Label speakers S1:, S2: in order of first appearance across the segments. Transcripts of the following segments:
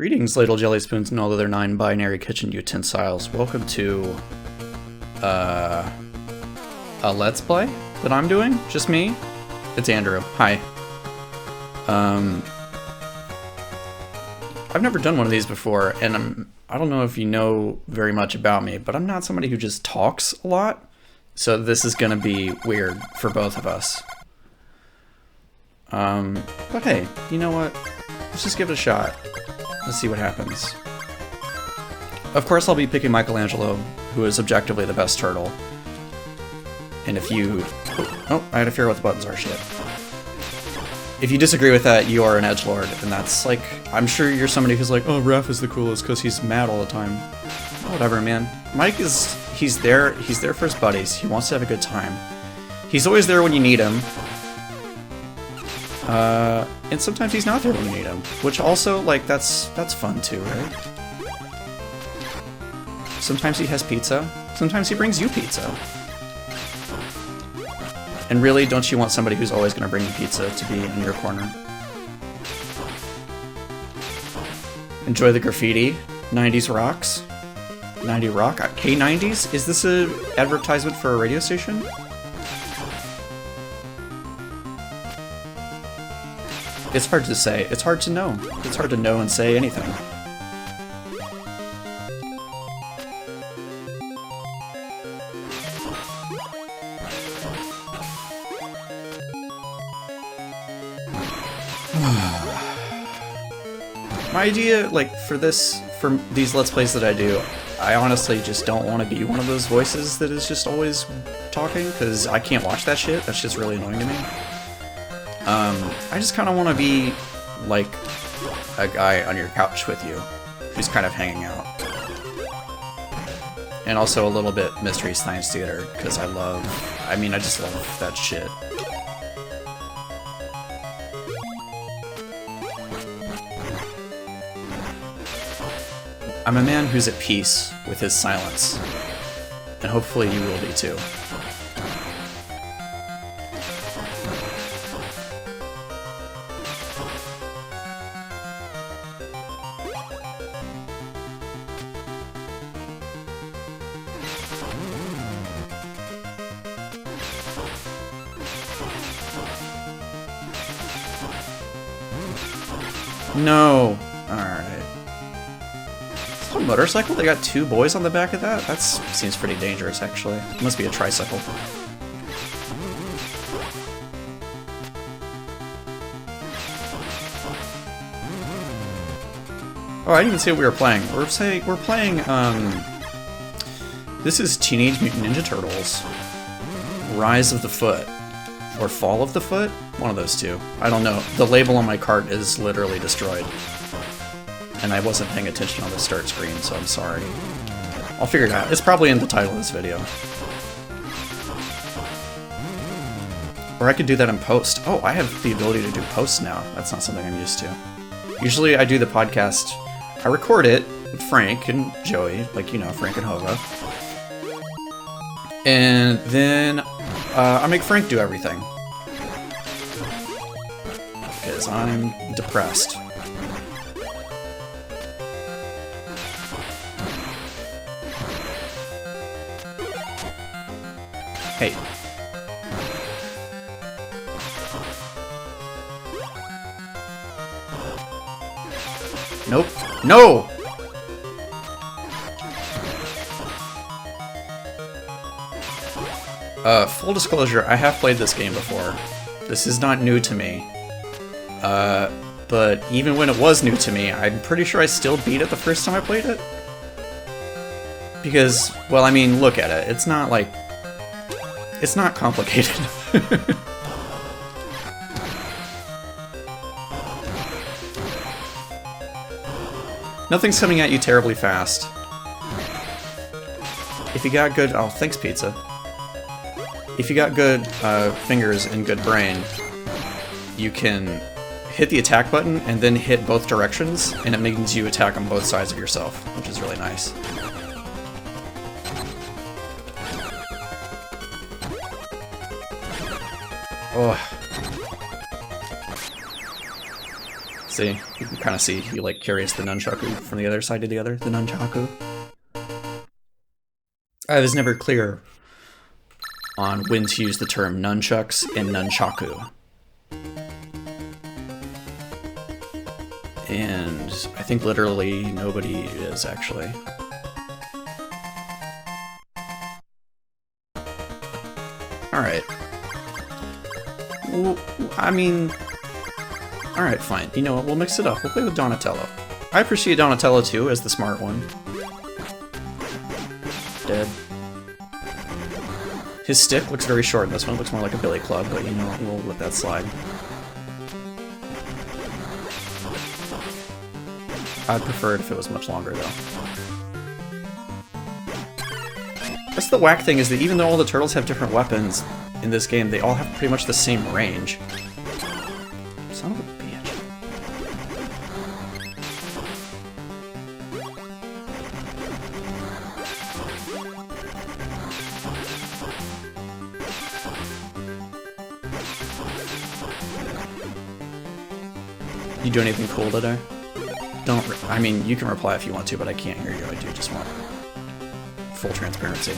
S1: Greetings, ladle jelly spoons and all other non-binary kitchen utensils. Welcome to a Let's Play that I'm doing. Just me. It's Andrew. Hi. I've never done one of these before, and I don't know if you know very much about me, but I'm not somebody who just talks a lot. So this is gonna be weird for both of us. But hey, you know what? Let's just give it a shot. Let's see what happens. Of course I'll be picking Michelangelo, who is objectively the best turtle. And if you... Oh, I had to figure out what the buttons are, shit. If you disagree with that, you are an edgelord, and that's like... I'm sure you're somebody who's like, oh, Raph is the coolest because he's mad all the time. Whatever, man. Mike is... He's there for his buddies. He wants to have a good time. He's always there when you need him. And sometimes he's not there when you need him, which also, like, that's fun too, right? Sometimes he has pizza, sometimes he brings you pizza. And really, don't you want somebody who's always going to bring you pizza to be in your corner? Enjoy the graffiti. 90s rocks. 90 rock? K90s? Is this an advertisement for a radio station? It's hard to say. It's hard to know. It's hard to know and say anything. My idea, like, for these Let's Plays that I do, I honestly just don't want to be one of those voices that is just always talking, because I can't watch that shit. That's just really annoying to me. I just kind of want to be, like, a guy on your couch with you, who's kind of hanging out. And also a little bit Mystery Science Theater, because I just love that shit. I'm a man who's at peace with his silence, and hopefully you will be too. No! Alright. Is that a motorcycle? They got two boys on the back of that? That seems pretty dangerous, actually. It must be a tricycle. Oh, I didn't even see what we were playing. We're playing, this is Teenage Mutant Ninja Turtles. Rise of the Foot. Or Fall of the Foot? One of those two. I don't know. The label on my cart is literally destroyed. And I wasn't paying attention on the start screen, so I'm sorry. I'll figure it out. It's probably in the title of this video. Or I could do that in post. Oh, I have the ability to do posts now. That's not something I'm used to. Usually I do the podcast, I record it with Frank and Joey, like, you know, Frank and Hova. And then I make Frank do everything. Because I'm depressed. Hey. Nope. No! Full disclosure, I have played this game before. This is not new to me. But even when it was new to me, I'm pretty sure I still beat it the first time I played it. Because, well, I mean, look at it. It's not like... It's not complicated. Nothing's coming at you terribly fast. If you got good... Oh, thanks, pizza. If you got good fingers and good brain, you can hit the attack button and then hit both directions, and it means you attack on both sides of yourself, which is really nice. Oh. See? You can kind of see he, like, carries the nunchaku from the other side to the other. The nunchaku. I was never clear on when to use the term nunchucks and nunchaku. And I think literally nobody is, actually. Alright. Well, I mean... Alright, fine. You know what? We'll mix it up. We'll play with Donatello. I appreciate Donatello, too, as the smart one. Dead. His stick looks very short in this one. It looks more like a billy club, but you know what? We'll let that slide. I'd prefer it if it was much longer, though. That's the whack thing, is that even though all the turtles have different weapons in this game, they all have pretty much the same range. Son of a bitch. You do anything cool today? I mean, you can reply if you want to, but I can't hear you. I do just want full transparency.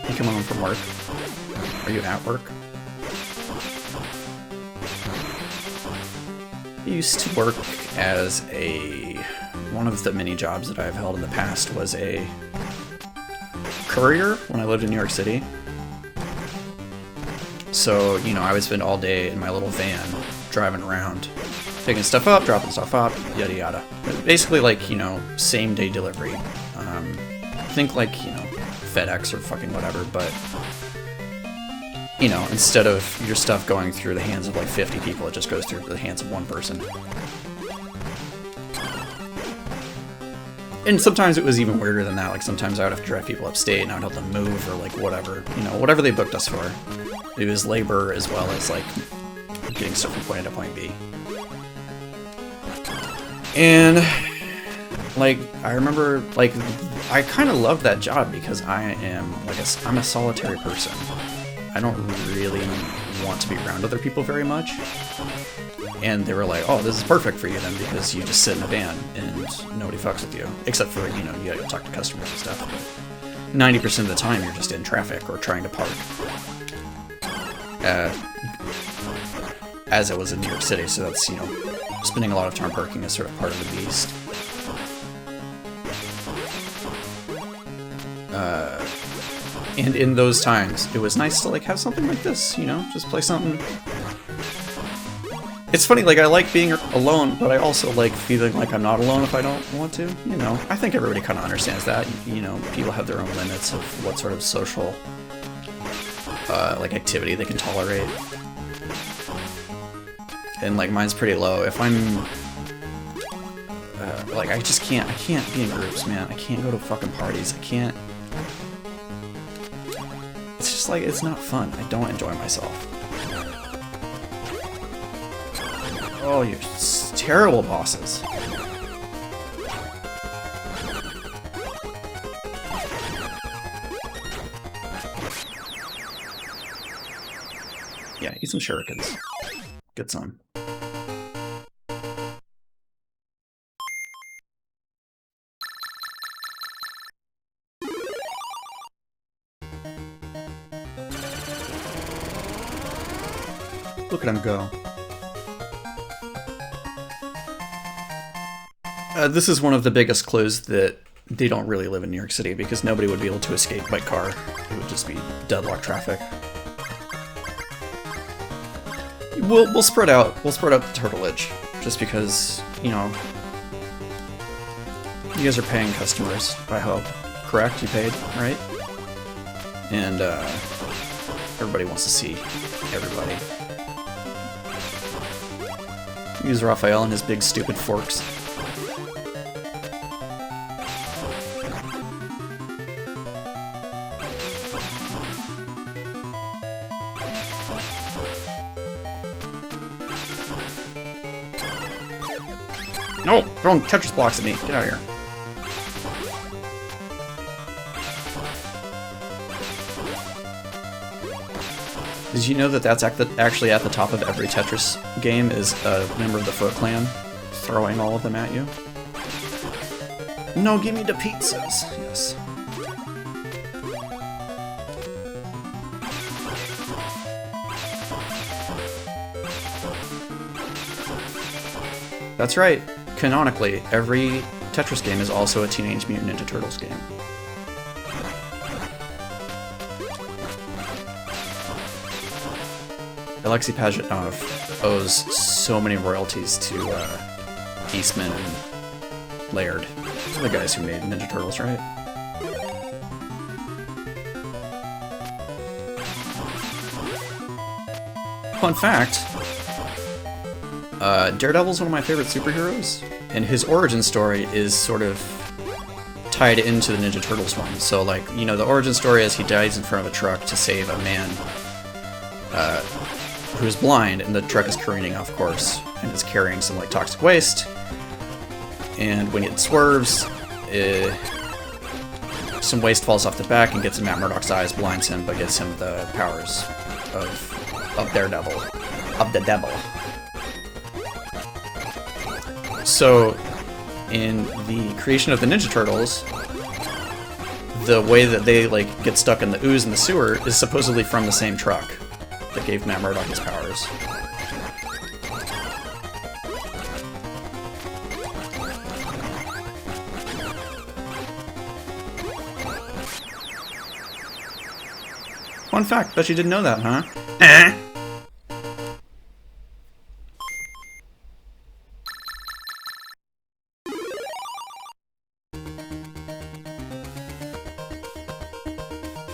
S1: You come home from work? Are you at work? I used to work as one of the many jobs that I've held in the past was a courier when I lived in New York City. So, you know, I would spend all day in my little van driving around, picking stuff up, dropping stuff off, yada yada. Basically, like, you know, same day delivery. Think like, you know, FedEx or fucking whatever, but, you know, instead of your stuff going through the hands of like 50 people, it just goes through the hands of one person. And sometimes it was even weirder than that. Like, sometimes I would have to drive people upstate and I would help them move or like whatever, you know, whatever they booked us for. It was labor as well as like getting stuff from point A to point B. And like, I remember, like, I kind of loved that job because I am like I'm a solitary person. I don't really want to be around other people very much. And they were like, oh, this is perfect for you then, because you just sit in a van and nobody fucks with you. Except for, you know, you gotta talk to customers and stuff. But 90% of the time you're just in traffic or trying to park. As it was in New York City, so that's, you know, spending a lot of time parking is sort of part of the beast. And in those times, it was nice to, like, have something like this, you know? Just play something. It's funny, like, I like being alone, but I also like feeling like I'm not alone if I don't want to, you know? I think everybody kind of understands that. You know, people have their own limits of what sort of social, like, activity they can tolerate. And, like, mine's pretty low. If I'm... like, I can't be in groups, man. I can't go to fucking parties. I can't... It's just like, it's not fun. I don't enjoy myself. Oh, you're terrible bosses. Yeah, eat some shurikens. Get some. Look at him go. This is one of the biggest clues that they don't really live in New York City, because nobody would be able to escape by car. It would just be deadlock traffic. We'll spread out. We'll spread out the turtleage, just because, you know, you guys are paying customers, I hope. Correct? You paid, right? And everybody wants to see everybody. Use Raphael and his big stupid forks. No! Throwing Tetris blocks at me. Get out of here. Did you know that that's actually at the top of every Tetris game is a member of the Foot Clan throwing all of them at you? No, give me the pizzas. Yes. That's right. Canonically, every Tetris game is also a Teenage Mutant Ninja Turtles game. Alexei Pajitnov owes so many royalties to Eastman and Laird. Those are the guys who made Ninja Turtles, right? Fun fact, Daredevil's one of my favorite superheroes, and his origin story is sort of tied into the Ninja Turtles one. So, like, you know, the origin story is he dies in front of a truck to save a man who's blind, and the truck is careening off course, and is carrying some, like, toxic waste. And when it swerves, some waste falls off the back and gets in Matt Murdock's eyes, blinds him, but gives him the powers of Daredevil, of the devil. So, in the creation of the Ninja Turtles, the way that they, like, get stuck in the ooze in the sewer is supposedly from the same truck that gave Matt Murdock his powers. Fun fact, bet you didn't know that, huh?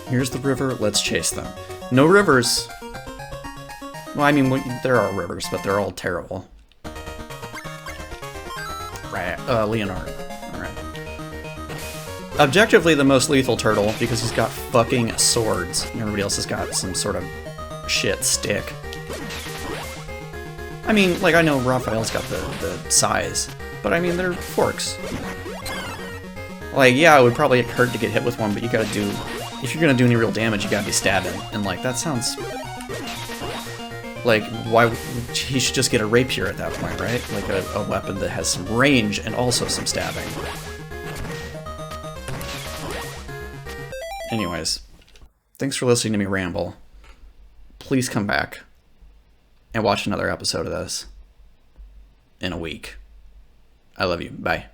S1: Here's the river, let's chase them. No rivers. Well, I mean, there are rivers, but they're all terrible. Right, Leonard. Alright. Objectively the most lethal turtle, because he's got fucking swords, and everybody else has got some sort of shit stick. I mean, like, I know Raphael's got the size, but I mean, they're forks. Like, yeah, it would probably hurt to get hit with one, but you gotta do... If you're gonna do any real damage, you gotta be stabbing. And, like, that sounds... Like, why... He should just get a rapier at that point, right? Like, a weapon that has some range and also some stabbing. Anyways, thanks for listening to me ramble. Please come back and watch another episode of this in a week. I love you. Bye.